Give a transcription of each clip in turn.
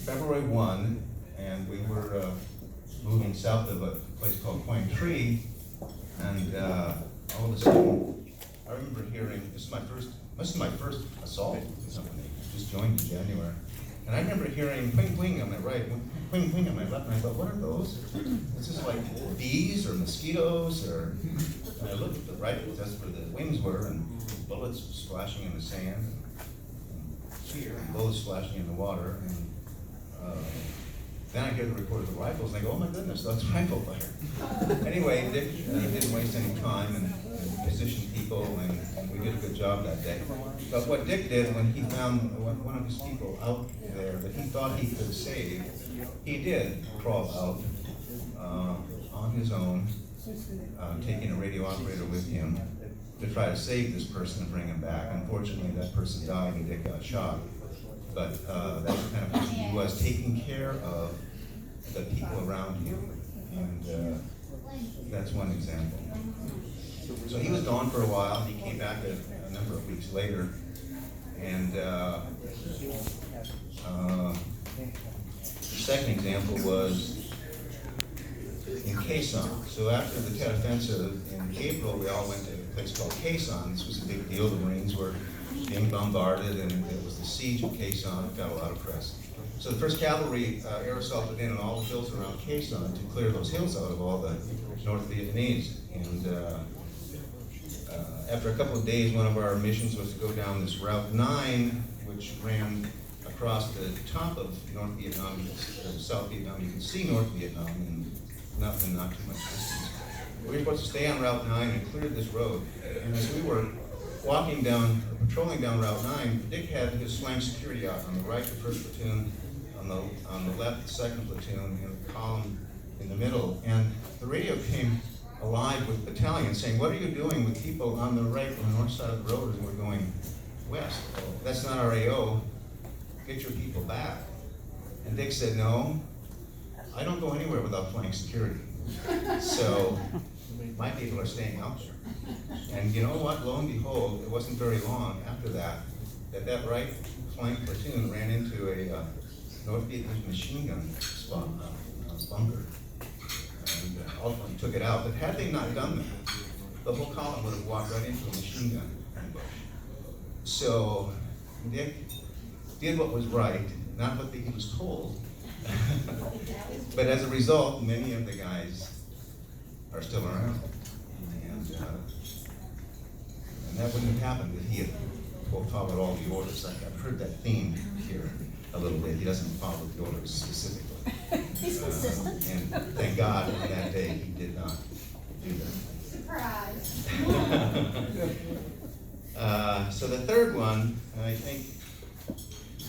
February 1, and we were moving south of a place called Point Tree, and all of a sudden, I remember hearing, this is my first assault with somebody, just joined in January, and I remember hearing pling pling on my right, pling pling on my left, and I thought, what are those? Is this like bees or mosquitoes, or, and I looked at the right, because that's where the wings were, and bullets splashing in the sand, and bullets splashing in the water, and then I hear the report of the rifles, and I go, oh my goodness, that's rifle fire. Anyway, Dick, he didn't waste any time, and positioned people, and we did a good job that day. But what Dick did when he found one of his people out there that he thought he could save, he did crawl out on his own, taking a radio operator with him to try to save this person and bring him back. Unfortunately, that person died and Dick got shot. But that's the kind of person he was, taking care of the people around him. And that's one example. So he was gone for a while. He came back a number of weeks later. And the second example was in Quezon. So after the Tet Offensive in April, we all went to a place called Quezon. This was a big deal. The Marines were being bombarded, and it was the siege of Quezon. It got a lot of press. So the 1st Cavalry air assaulted in on all the hills around Quezon to clear those hills out of all the North Vietnamese. And after a couple of days, one of our missions was to go down this Route 9, which ran across the top of North Vietnam, South Vietnam. You can see North Vietnam in not too much distance. We were supposed to stay on Route 9 and clear this road. And as we were walking down, patrolling down Route 9, Dick had his flank security out on the right, the 1st platoon, on the left, the 2nd platoon, and the column in the middle. And the radio came alive with battalions saying, what are you doing with people on the right, on the north side of the road as we're going west? That's not our AO. Get your people back. And Dick said, no, I don't go anywhere without flank security. So my people are staying out there. And you know what? Lo and behold, it wasn't very long after that right flank platoon ran into a North Vietnamese machine gun spot, bunker, and ultimately took it out. But had they not done that, the whole column would have walked right into a machine gun ambush. So Dick did what was right, not what he was told. But as a result, many of the guys are still around. And that wouldn't have happened if he had followed all the orders. I've heard that theme here a little bit. He doesn't follow the orders specifically. He's consistent. And thank God on that day he did not do that. Surprise. So the third one, I think,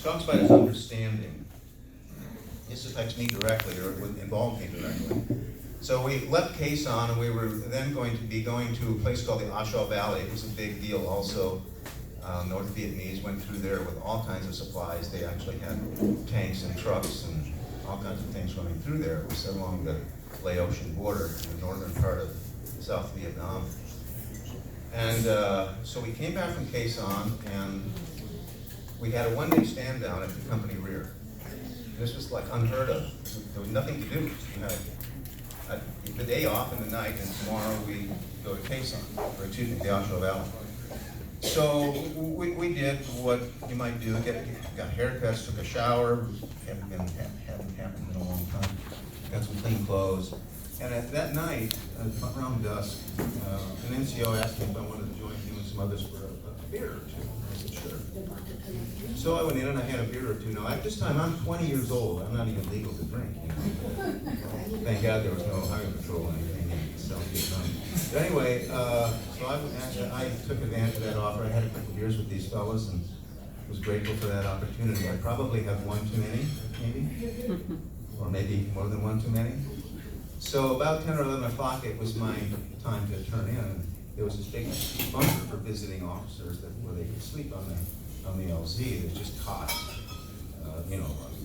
talks about his understanding. This affects me directly, or would involve me directly. So we left Quezon, and we were then going to be going to a place called the A Shau Valley. It was a big deal also. North Vietnamese went through there with all kinds of supplies. They actually had tanks and trucks and all kinds of things running through there. It was along the Laotian border in the northern part of South Vietnam. And so we came back from Quezon, and we had a one-day stand down at the company rear. This was like unheard of. There was nothing to do. We had the day off in the night, and tomorrow we go to Quezon, or excuse me, the A Shau Valley. So we did what you might do, got haircuts, took a shower, hadn't happened in a long time, got some clean clothes. And at that night, around dusk, an NCO asked me if I wanted to join him and some others for a beer or two. I said, sure. So I went in and I had a beer or two. Now, at this time, I'm 20 years old. I'm not even legal to drink. You know? Thank God there was no highway patrol or anything in South Vietnam. But anyway, so I took advantage of that offer. I had a couple of beers with these fellas and was grateful for that opportunity. I probably have one too many, maybe, or maybe more than one too many. So about 10 or 11 o'clock, it was my time to turn in. There was this big bunker for visiting officers where they could sleep on the LZ. There's just cots,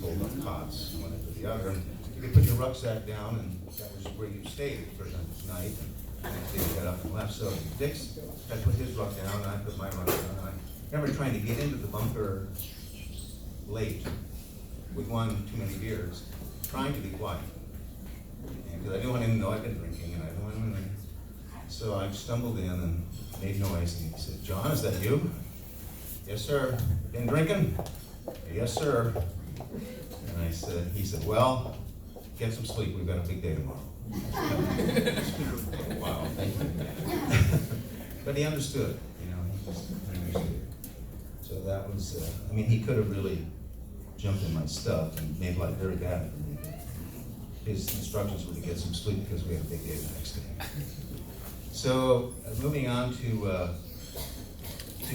fold up cots, one after the other. And you could put your rucksack down, and that was where you stayed for the night. And the next day you got up and left. So Dick's had put his ruck down, and I put my ruck down. And I remember trying to get into the bunker late with one too many beers, trying to be quiet. Because I didn't want him to know I'd been drinking, and I didn't want him to. So I stumbled in and made noise, and he said, "John, is that you?" "Yes, sir." "Been drinking?" "Yes, sir." And he said, "Well, get some sleep. We've got a big day tomorrow." Wow, thank you. But he understood, he understood. So that was, he could have really jumped in my stuff and made life very bad for me. His instructions were to get some sleep because we had a big day the next day. So moving on to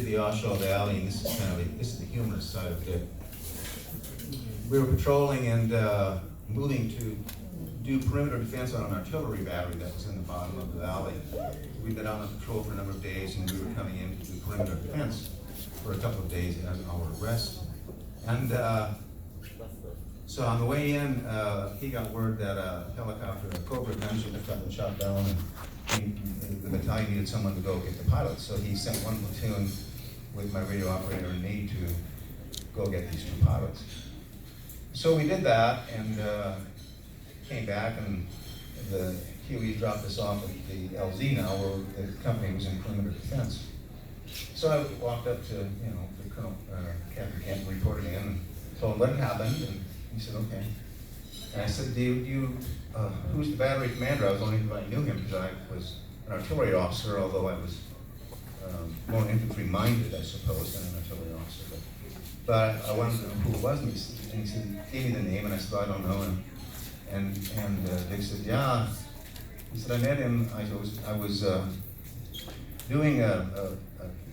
the Oshawa Valley, and this is the humorous side of it. We were patrolling and moving to do perimeter defense on an artillery battery that was in the bottom of the valley. We'd been out on patrol for a number of days, and we were coming in to do perimeter defense for a couple of days and our rest. And so on the way in, he got word that a helicopter, a Cobra gunship, had gotten shot down, and the battalion needed someone to go get the pilots. So he sent one platoon with my radio operator and me to go get these two pilots. So we did that, and came back, and the Huey dropped us off at the LZ now, where the company was in perimeter defense. So I walked up to, the Colonel, Captain Kent, reported in, and told him what had happened, and he said, "Okay." And I said, who's the battery commander? I was only if I knew him, because I was an artillery officer, although I was more infantry-minded, I suppose, than an artillery officer. But I wanted to know who it was, and he said, gave me the name, and I said, "I don't know." And Dick said, "Yeah." He said, "I met him. I was doing a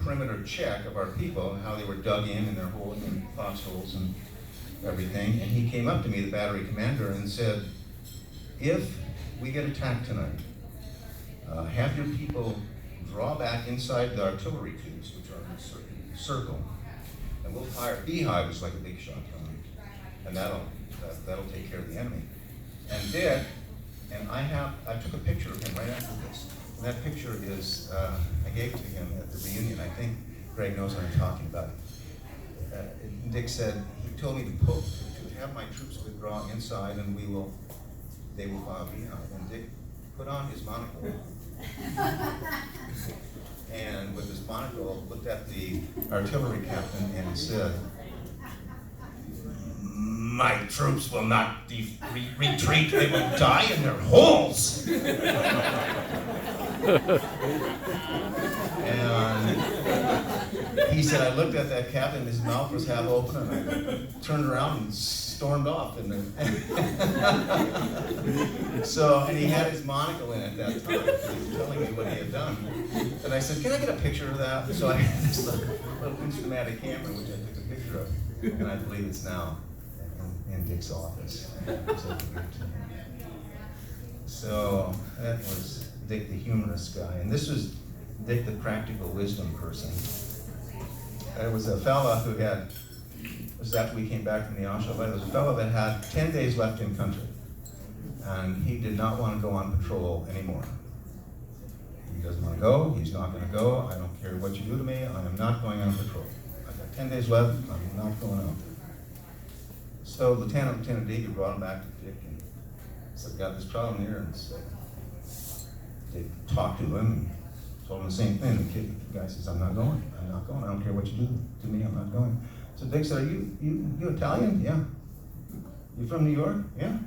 perimeter check of our people, how they were dug in their hole, in foxholes and everything. And he came up to me, the battery commander, and said, 'If we get attacked tonight, have your people draw back inside the artillery tubes, which are in a circle, and we'll fire beehives like a big shotgun, and that'll take care of the enemy.'" And did, and I took a picture of him right after this. And that picture is, I gave it to him at the reunion. I think Greg knows what I'm talking about. Dick said, he told me to have my troops withdraw inside, and they will fire behind. And Dick put on his monocle, and with his monocle looked at the artillery captain and said, "My troops will not retreat, they will die in their holes." And he said, I looked at that captain, his mouth was half open, and I turned around and stormed off. And he had his monocle in at that time. He was telling me what he had done. And I said, "Can I get a picture of that?" So I had this little Instamatic camera, which I took a picture of, and I believe it's now in Dick's office. So that was Dick, the humorous guy. And this was Dick, the practical wisdom person. There was a fella who this was after we came back from the Oshawa Valley, there was a fella that had 10 days left in country. And he did not want to go on patrol anymore. He doesn't want to go, he's not going to go, I don't care what you do to me, I am not going on patrol. I've got 10 days left, I'm not going out. So Lieutenant Davey brought him back to Dick and said, "We got this problem here." And so Dick talked to him and told him the same thing. The guy says, "I'm not going. I don't care what you do to me, I'm not going." So Dick said, "Are you Italian?" "Yeah." "You from New York?" "Yeah."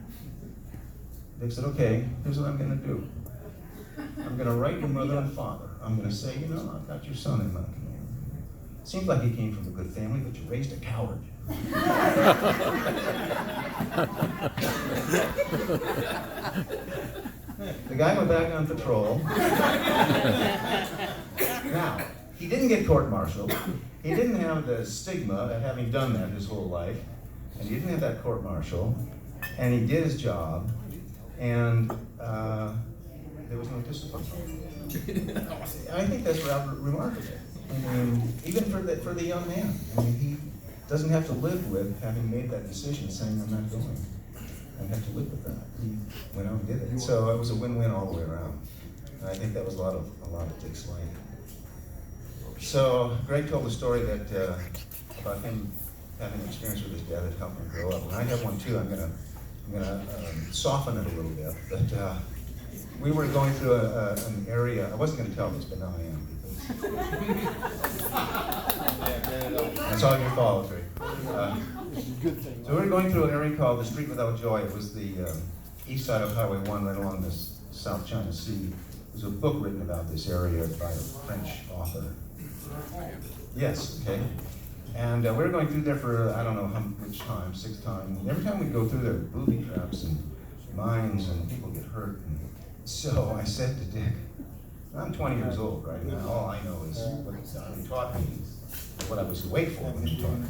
Dick said, "Okay, here's what I'm going to do. I'm going to write your mother and father. I'm going to say, I've got your son in my command. Seems like he came from a good family, but you raised a coward." The guy went back on patrol. Now, he didn't get court-martialed. He didn't have the stigma of having done that his whole life. And he didn't have that court-martial. And he did his job. And there was no discipline. I think that's rather remarkable. Even for the young man. He doesn't have to live with having made that decision, saying, "I'm not going." And have to live with that. He went out and did it. So it was a win-win all the way around. And I think that was a lot of Dick's life. So Greg told a story about him having experience with his dad that helped him grow up. And I have one too. I'm gonna soften it a little bit. But we were going through an area. I wasn't gonna tell this, but now I am. That's all your fault, Trey. So we were going through an area called the Street Without Joy. It was the east side of Highway 1, right along this South China Sea. There's a book written about this area by a French author. Yes, okay. And we were going through there for, I don't know which time, 6th time. And every time we go through there, booby traps and mines and people get hurt. And so I said to Dick, I'm 20 years old right now. All I know is what he taught me, what I was awake for when he taught me.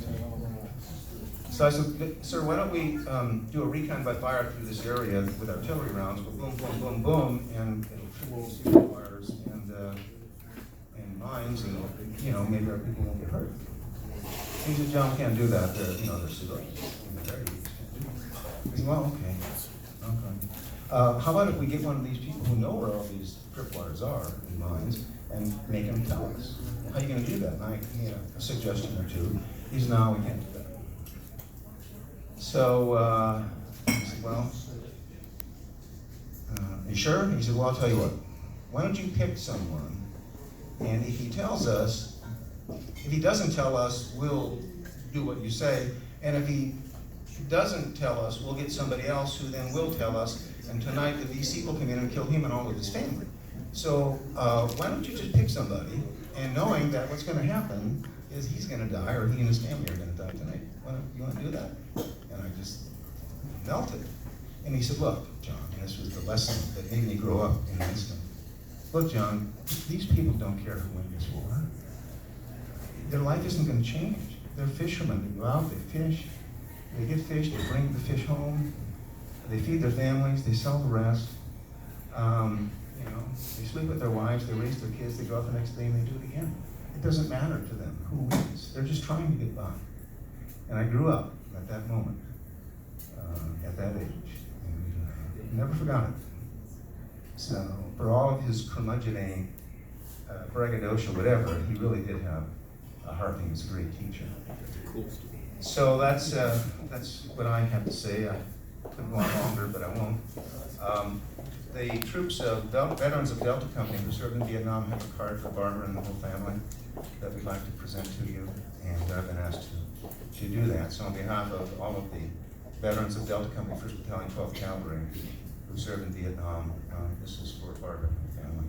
So I said, sir, why don't we do a recon by fire through this area with artillery rounds, go boom, boom, boom, boom, and it'll triple steel wires and mines, and maybe our people won't get hurt. He said, John, we can't do that. They're civilians. I said, well, okay. How about if we get one of these people who know where all these tripwires are in mines and make them tell us? How are you going to do that? And I made a suggestion or two. He said, no, we can't do that. So I said, well, you sure? He said, well, I'll tell you what. Why don't you pick someone, and if he tells us, if he doesn't tell us, we'll do what you say, and if he doesn't tell us, we'll get somebody else who then will tell us, and tonight the VC will come in and kill him and all of his family. So why don't you just pick somebody, and knowing that what's going to happen is he's going to die, or he and his family are going to die tonight. You want to do that? And I just melted. And he said, look, John, and this was the lesson that made me grow up in an instant. Look, John, these people don't care who wins this war. Their life isn't going to change. They're fishermen. They go out, they fish, they get fish, they bring the fish home, they feed their families, they sell the rest. They sleep with their wives, they raise their kids, they go out the next day and they do it again. It doesn't matter to them who wins. They're just trying to get by. And I grew up at that moment, at that age, and never forgot it. So for all of his curmudgeoning, braggadocio, whatever, he really did have a heart. He was a great teacher. So that's what I have to say. I could go on longer, but I won't. The troops of veterans of Delta Company who served in Vietnam have a card for Barbara and the whole family that we'd like to present to you, and I've been asked to do that. So on behalf of all of the veterans of Delta Company, 1st Battalion, 12th Cavalry, who served in Vietnam, this is for Barbara and the family.